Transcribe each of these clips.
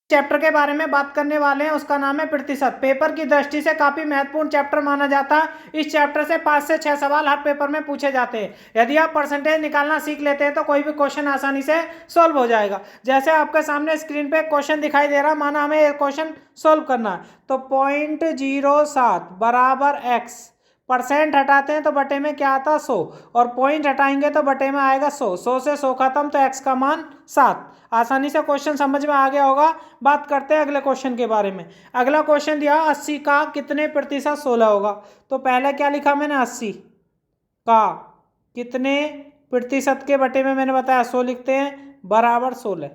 Chapter के बारे में बात करने वाले हैं, उसका नाम है प्रतिशत। पेपर की दृष्टि से काफी महत्वपूर्ण चैप्टर माना जाता है। इस चैप्टर से 5 से 6 सवाल हर पेपर में पूछे जाते हैं। यदि आप परसेंटेज निकालना सीख लेते हैं तो कोई भी क्वेश्चन आसानी से सोल्व हो जाएगा। जैसे आपके सामने स्क्रीन पे क्वेश्चन दिखाई दे रहा है, माना हमें एक क्वेश्चन सोल्व करना है, तो 0.07 बराबर x, परसेंट हटाते हैं तो बटे में क्या आता है 100, और पॉइंट हटाएंगे तो बटे में आएगा 100, 100 से 100 खत्म तो x का मान 7। आसानी से क्वेश्चन समझ में आ गया होगा। बात करते हैं अगले क्वेश्चन के बारे में। अगला क्वेश्चन दिया 80 का कितने प्रतिशत 16 होगा। तो पहले क्या लिखा मैंने, 80 का कितने प्रतिशत के बटे में मैंने बताया 100 लिखते हैं, बराबर 16।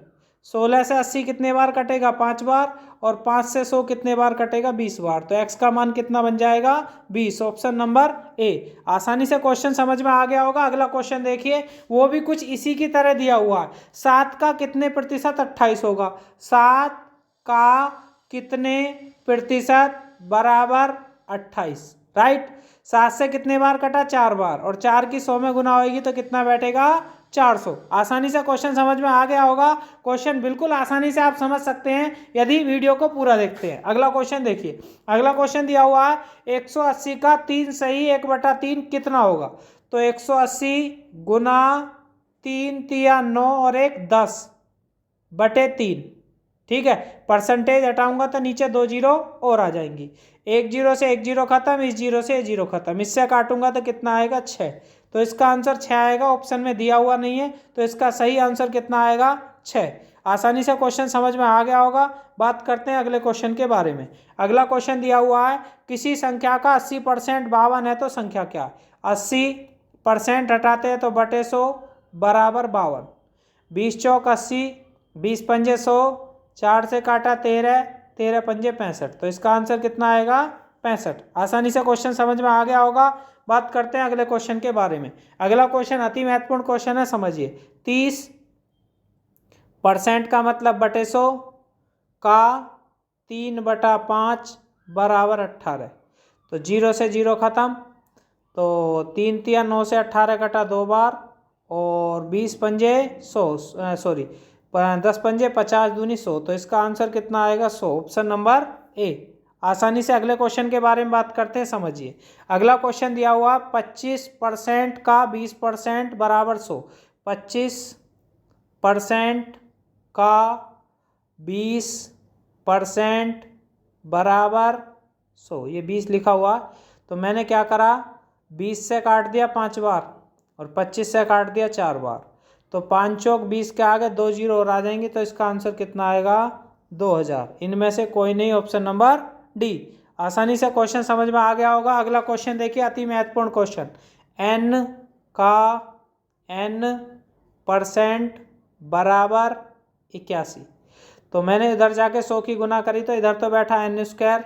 16 से 80 कितने बार कटेगा, 5 बार, और 5 से 100 कितने बार कटेगा, 20 बार। तो x का मान कितना बन जाएगा, 20। Option number A. आसानी से क्वेश्चन समझ में आ गया होगा। अगला क्वेश्चन देखिए, वो भी कुछ इसी की तरह दिया हुआ है। 7 का कितने प्रतिशत 28 होगा। 7 का कितने प्रतिशत बराबर 28, राइट। 7 से कितने बार कटा, 4 बार, और 4 की 100 में गुना होगी तो कितना बैठेगा, 400। आसानी से क्वेश्चन समझ में आ गया होगा। क्वेश्चन बिल्कुल आसानी से आप समझ सकते हैं यदि वीडियो को पूरा देखते हैं। अगला क्वेश्चन देखिए। अगला क्वेश्चन दिया हुआ है 180 का 3 सही 1/3 कितना होगा। तो 180 गुना 3 तिया 9 और 1 10/3, ठीक है। परसेंटेज हटाऊंगा तो नीचे 2 जीरो और आ जाएंगी। 1 जीरो से 1 जीरो खत्म, इस जीरो से 1 जीरो खत्म, इससे काटूंगा तो कितना आएगा, 6। तो इसका आंसर 6 आएगा। ऑप्शन में दिया हुआ नहीं है तो इसका सही आंसर कितना आएगा, 6। आसानी से क्वेश्चन समझ में आ गया होगा। बात करते हैं अगले क्वेश्चन के बारे में। अगला क्वेश्चन दिया हुआ है, किसी संख्या का 80% 52 है तो संख्या क्या है। 80% हटाते हैं तो बटे 100 बराबर 52। 20 चौक 80, 20 पंजे 100, 4 से काटा 13, 13 पंजे 65। तो इसका आंसर कितना आएगा, 65। आसानी से क्वेश्चन समझ में आ गया होगा। बात करते हैं अगले क्वेश्चन के बारे में। अगला क्वेश्चन अति महत्वपूर्ण क्वेश्चन है, समझिए। 30% का मतलब बटे 100 का 3/5 बराबर 18। तो 0 से 0 खत्म, तो 3 तिया 9 से 18 कटा 2 बार, और 20 पंजे 100, सॉरी 10 पंजे 50 दूनी 100। तो इसका आंसर कितना आएगा, 100। Option number A. आसानी से अगले क्वेश्चन के बारे में बात करते हैं, समझिए। अगला क्वेश्चन दिया हुआ 25% का 20% बराबर 100। 25% का 20% बराबर 100, ये 20 लिखा हुआ। तो मैंने क्या करा, 20 से काट दिया 5 बार और 25 से काट दिया 4 बार। तो 5 चौक 20 के आगे 2 जीरो और आ जाएंगी। तो इसका आंसर कितना आएगा, 2000। इनमें से कोई नहीं, ऑप्शन नंबर डी। आसानी से क्वेश्चन समझ में आ गया होगा। अगला क्वेश्चन देखिए, अति महत्वपूर्ण क्वेश्चन। n का n% बराबर 81। तो मैंने इधर जाके 100 की गुना करी तो इधर तो बैठा n²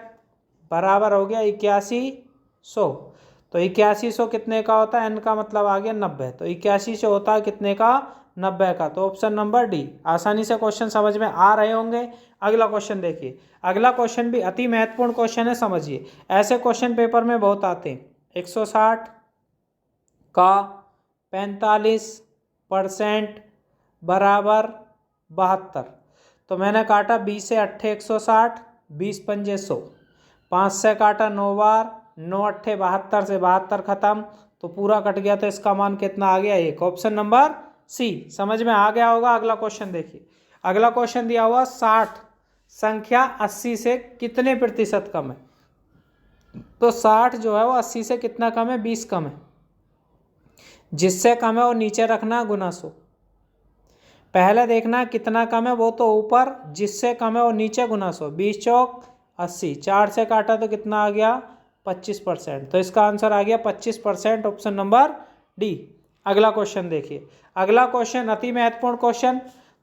बराबर हो गया 8100। तो 8100 कितने का होता है, n का मतलब आ गया 90। तो 81 से होता है कितने का, 90 का। तो ऑप्शन नंबर डी। आसानी से क्वेश्चन समझ में आ रहे होंगे। अगला क्वेश्चन देखिए। अगला क्वेश्चन भी अति महत्वपूर्ण क्वेश्चन है, समझिए। ऐसे क्वेश्चन पेपर में बहुत आते हैं। 160 का 45% बराबर 72। तो मैंने काटा 20 से 8 160, 20 पंजे 100, 5 से काटा 9 बार, 9 8 72 से 72 खत्म, तो पूरा कट गया। तो इसका मान कितना आ गया, 1। Option number C. समझ में आ गया होगा। अगला क्वेश्चन देखिए। अगला क्वेश्चन दिया हुआ 60 संख्या 80 से कितने प्रतिशत कम है। तो 60 जो है वो 80 से कितना कम है, 20 कम है। जिससे कम है वो नीचे रखना गुना 100। पहले देखना कितना कम है, वो तो ऊपर, जिससे कम है वो नीचे गुना 100। 20 चौक 80, 4 से काटा तो कितना आ गया, 25%। तो इसका आंसर आ गया 25%। Option number D. अगला क्वेश्चन देखिए। अगला क्वेश्चन अति महत्वपूर्ण क्वेश्चन।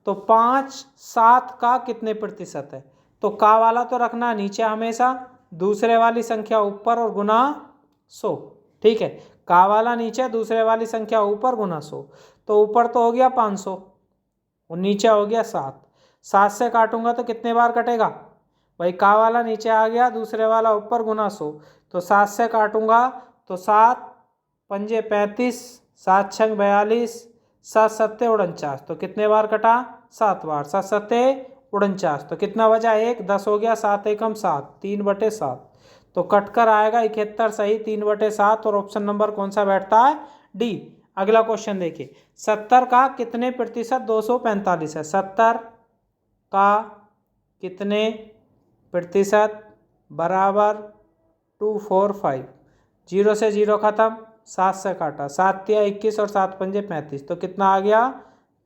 तो 5 7 का कितने प्रतिशत है। तो का वाला तो रखना नीचे हमेशा, दूसरे वाली संख्या ऊपर और गुना 100, ठीक है। का वाला नीचे, दूसरे वाली संख्या ऊपर, गुना 100। तो ऊपर तो हो गया 500 और नीचे हो गया 7। 7 से काटूंगा तो कितने बार कटेगा, भाई का वाला नीचे आ गया, दूसरे वाला ऊपर, गुना 100। तो 7 से काटूंगा तो 7 पंजे 35, 7 6 42, 7 7 49। तो कितने बार कटा, 7 बार। 7 7 49। तो कितना बचा 1, 10 हो गया, 7 एकम 7, 3/7। तो कटकर आएगा 71 सही, 3/7। और ऑप्शन नंबर कौन सा बैठता है? डी। अगला क्वेश्चन देखिए, 70 का कितने प्रतिशत 245 है? 70 का कितने प्रतिशत बराबर 245। 0 से 0 खत्म, 7 से काटा, 7 तिया 21 और 7 पंजे 35। तो कितना आ गया?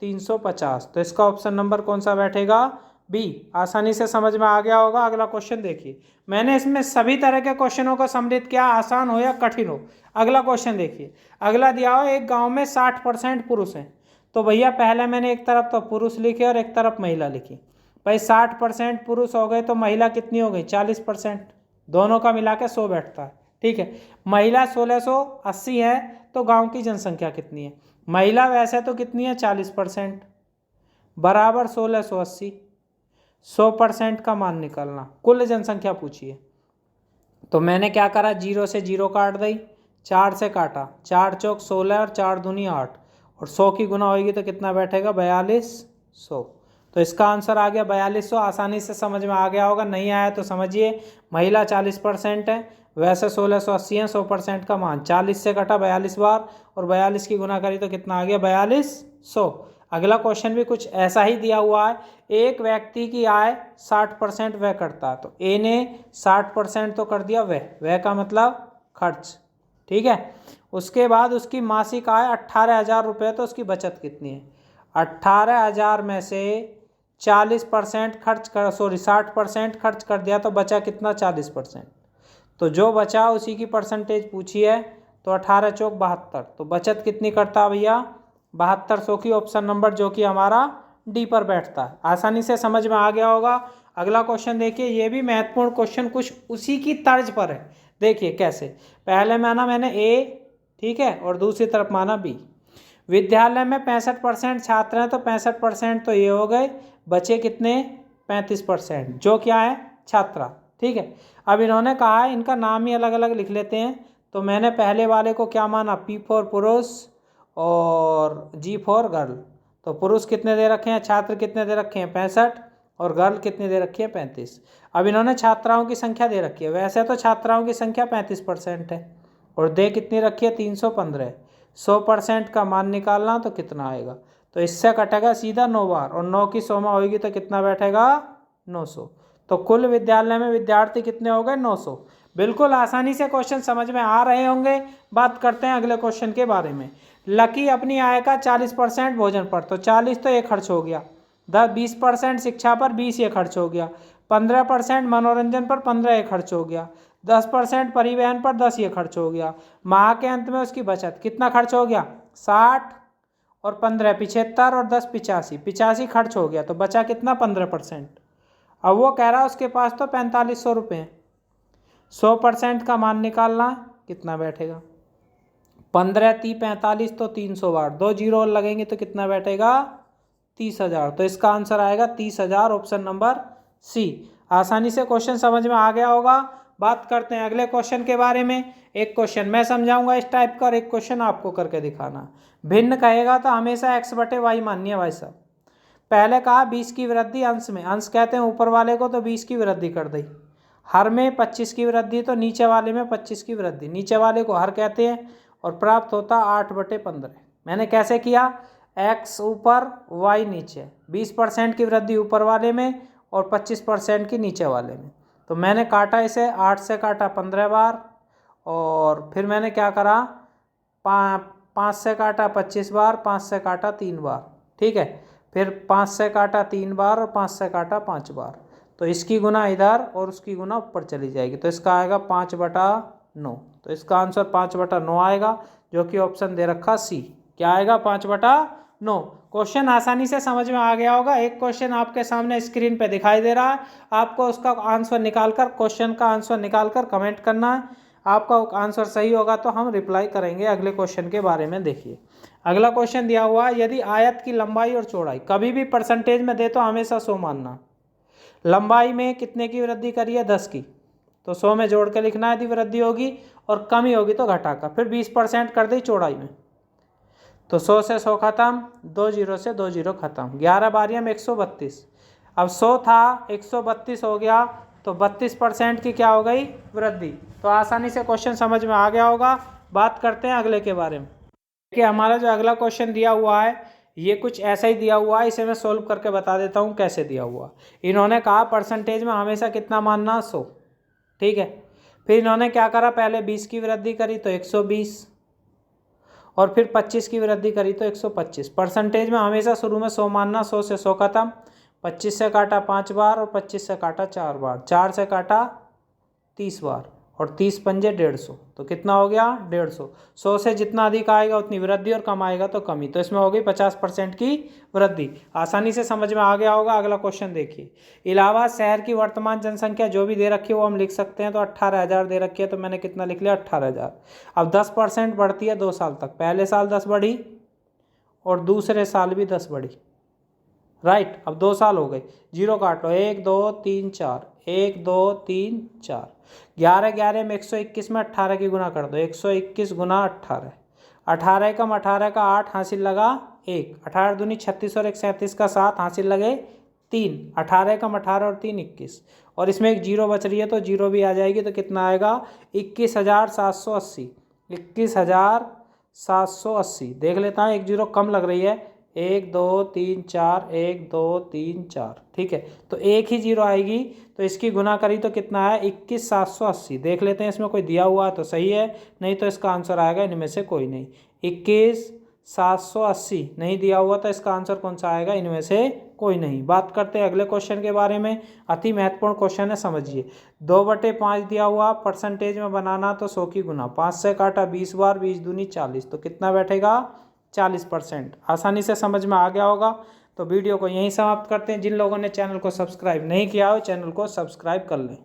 350। तो इसका ऑप्शन नंबर कौन सा बैठेगा? बी। आसानी से समझ में आ गया होगा। अगला क्वेश्चन देखिए, मैंने इसमें सभी तरह के क्वेश्चनों को सम्मिलित किया, आसान हो या कठिन हो। अगला क्वेश्चन देखिए, अगला दिया हो एक गांव में 60% पुरुष हैं। तो भैया पहले मैंने एक तरफ तो पुरुष लिखे और एक तरफ महिला लिखी। भाई 60% पुरुष हो गए तो महिला कितनी हो गई? 40%। दोनों का मिला के 100 बैठता है। ठीक है, महिला 1680 है तो गांव की जनसंख्या कितनी है? महिला वैसे तो कितनी है? 40% बराबर 1680। 100% का मान निकालना, कुल जनसंख्या पूछिए। तो मैंने क्या करा, 0 से 0 काट दी, 4 से काटा, 4 चौक 16 और 4 दूनी 8, और 100 की गुना होगी तो कितना बैठेगा? 4200। तो इसका आंसर आ गया 4200। आसानी से समझ में आ गया होगा, नहीं आया तो समझिए। महिला 40% है, वैसे 1680 है, 100% का मान 40 से कटा 42 बार और 42 की गुना करी तो कितना आ गया? 4200। अगला क्वेश्चन भी कुछ ऐसा ही दिया हुआ है, एक व्यक्ति की आय 60% व्यय करता है। तो ए ने 60% तो कर दिया व्यय का मतलब खर्च। ठीक है, उसके बाद उसकी मासिक आय 18,000 रुपये, तो उसकी बचत कितनी है? 18,000 में से 40% खर्च कर 60% खर्च कर दिया तो बचा कितना? 40%। तो जो बचा उसी की परसेंटेज पूछी है। तो 18 चौक 72, तो बचत कितनी करता है भैया? 7200 की। ऑप्शन नंबर जो कि हमारा डी पर बैठता है। आसानी से समझ में आ गया होगा। अगला क्वेश्चन देखिए, ये भी महत्वपूर्ण क्वेश्चन कुछ उसी की तर्ज पर है। देखिए कैसे, पहले माना मैंने ए, ठीक है, और दूसरी तरफ माना बी। विद्यालय में 65% छात्र हैं तो 65% तो ये हो गए, बचे कितने? 35%, जो क्या है? छात्रा। ठीक है, अब इन्होंने कहा है इनका नाम ही अलग अलग लिख लेते हैं। तो मैंने पहले वाले को क्या माना? पी फॉर पुरुष और जी फॉर गर्ल। तो पुरुष कितने दे रखे हैं? छात्र कितने दे रखे हैं? 65, और गर्ल कितनी दे रखी है? 35। अब इन्होंने छात्राओं की संख्या दे रखी है, वैसे तो छात्राओं की संख्या 35% है, और दे कितनी रखी है? 315। 100% का मान निकालना तो कितना आएगा? तो इससे कटेगा सीधा 9 बार, और 9 की 100 होगी तो कितना बैठेगा? 900। तो कुल विद्यालय में विद्यार्थी कितने हो गए? 900। बिल्कुल आसानी से क्वेश्चन समझ में आ रहे होंगे। बात करते हैं अगले क्वेश्चन के बारे में। लकी अपनी आय का 40% भोजन पर, तो 40 तो ये खर्च हो गया, 20% शिक्षा पर 20 ये खर्च हो गया, 15% मनोरंजन पर 15 ये खर्च हो गया, 10% परिवहन पर 10 ये खर्च हो गया। माह के अंत में उसकी बचत कितना खर्च हो गया? 60 और 15 75 और 10 85, 85 खर्च हो गया। तो बचा कितना? 15%। अब वो कह रहा है उसके पास तो 4500 रुपये। 100% का मान निकालना, कितना बैठेगा? 15 × 45 तो 300 बार, 2 जीरो और लगेंगे तो कितना बैठेगा? 30,000। तो इसका आंसर आएगा 30,000, ऑप्शन नंबर सी। आसानी से क्वेश्चन समझ में आ गया होगा। बात करते हैं अगले क्वेश्चन के बारे में। एक क्वेश्चन मैं समझाऊंगा इस टाइप का और एक क्वेश्चन आपको करके दिखाना। भिन्न कहेगा तो हमेशा x/y मानिए भाई साहब। पहले कहा 20 की वृद्धि अंश में, अंश कहते हैं ऊपर वाले को, तो 20 की वृद्धि कर दी। हर में 25 की वृद्धि, तो नीचे वाले में 25 की वृद्धि, नीचे वाले को हर कहते हैं, और प्राप्त होता 8/15। मैंने कैसे किया? x ऊपर y नीचे, 20% की वृद्धि ऊपर वाले में और 25% की नीचे वाले में। तो मैंने काटा इसे, 8 से काटा 15 बार, और फिर मैंने क्या करा? 5 से काटा 25 बार, 5 से काटा 3 बार। ठीक है, फिर 5 से काटा 3 बार और 5 से काटा 5 बार। तो इसकी गुना इधर और उसकी गुना ऊपर चली जाएगी, तो इसका आएगा 5/9। तो इसका आंसर 5/9 आएगा, जो कि ऑप्शन दे रखा सी। क्या आएगा? 5/9। क्वेश्चन आसानी से समझ में आ गया होगा। एक क्वेश्चन आपके सामने स्क्रीन पे दिखाई दे रहा है, आपको उसका आंसर निकालकर, क्वेश्चन का आंसर निकालकर कमेंट करना है। आपका आंसर सही होगा तो हम रिप्लाई करेंगे अगले क्वेश्चन के बारे में। देखिए अगला क्वेश्चन दिया हुआ है, यदि आयत की लंबाई और चौड़ाई कभी भी परसेंटेज में दे तो हमेशा 100 मानना। लंबाई में कितने की वृद्धि करी है? 10 की, तो 100 में जोड़ के लिखना यदि वृद्धि होगी, और कमी होगी तो घटाकर। फिर 20% कर दी चौड़ाई में, तो 100 से 100 खत्म, 2 जीरो से 2 जीरो खत्म, 11 बारियाँ में 132। अब 100 था 132 हो गया, तो 32% की क्या हो गई, वृद्धि। तो आसानी से क्वेश्चन समझ में आ गया होगा। बात करते हैं अगले के बारे में। देखिए हमारा जो अगला क्वेश्चन दिया हुआ है ये कुछ ऐसा ही दिया हुआ है, इसे मैं सोल्व करके बता देता हूँ कैसे दिया हुआ। इन्होंने कहा परसेंटेज में हमेशा कितना मानना, 100, ठीक है। फिर इन्होंने क्या करा, पहले 20 की वृद्धि करी तो 120, और फिर 25 की वृद्धि करी तो 125। परसेंटेज में हमेशा शुरू में 100 मानना, 100 से 100 खत्म, 25 से काटा 5 बार और 25 से काटा 4 बार, 4 से काटा 30 बार और 30 पंजे 150, तो कितना हो गया 150। 100 से जितना अधिक आएगा उतनी वृद्धि और कम आएगा तो कमी, तो इसमें हो गई 50% की वृद्धि। आसानी से समझ में आ गया होगा। अगला क्वेश्चन देखिए, इलाहाबाद शहर की वर्तमान जनसंख्या जो भी दे रखी है वो हम लिख सकते हैं। तो 18,000 दे रखी है, तो मैंने कितना लिख लिया 18,000। अब 10% बढ़ती है 2 साल तक, पहले साल 10 बढ़ी और दूसरे साल भी 10 बढ़ी, राइट। अब 2 साल हो गए, जीरो काट लो, 1 2 3 4, 1 2 3 4, 11 11 में 121 में 18 की गुना कर दो, 121 गुना 18, 18 कम 18 का 8 हासिल लगा 1, 18 दूनी 36 और 1 37 का 7 हासिल लगे 3, 18 कम 18 और 3 21, और इसमें एक जीरो बच रही है तो जीरो भी आ जाएगी, तो कितना आएगा 21,780, 21,780। देख लेता हूँ, एक जीरो कम लग रही है, 1 2 3 4, 1 2 3 4, ठीक है। तो एक ही जीरो आएगी, तो इसकी गुना करी तो कितना है 21,780। देख लेते हैं इसमें कोई दिया हुआ है तो सही है, नहीं तो इसका आंसर आएगा इनमें से कोई नहीं। 21,780 नहीं दिया हुआ तो इसका आंसर कौन सा आएगा, इनमें से कोई नहीं। बात करते हैं अगले क्वेश्चन के बारे में, अति महत्वपूर्ण क्वेश्चन है, समझिए। 2/5 दिया हुआ, परसेंटेज में बनाना तो 100 की गुना, 5 से काटा 20 बार, 20 दूनी 40, तो कितना बैठेगा 40%। आसानी से समझ में आ गया होगा। तो वीडियो को यहीं समाप्त करते हैं। जिन लोगों ने चैनल को सब्सक्राइब नहीं किया हो, चैनल को सब्सक्राइब कर लें।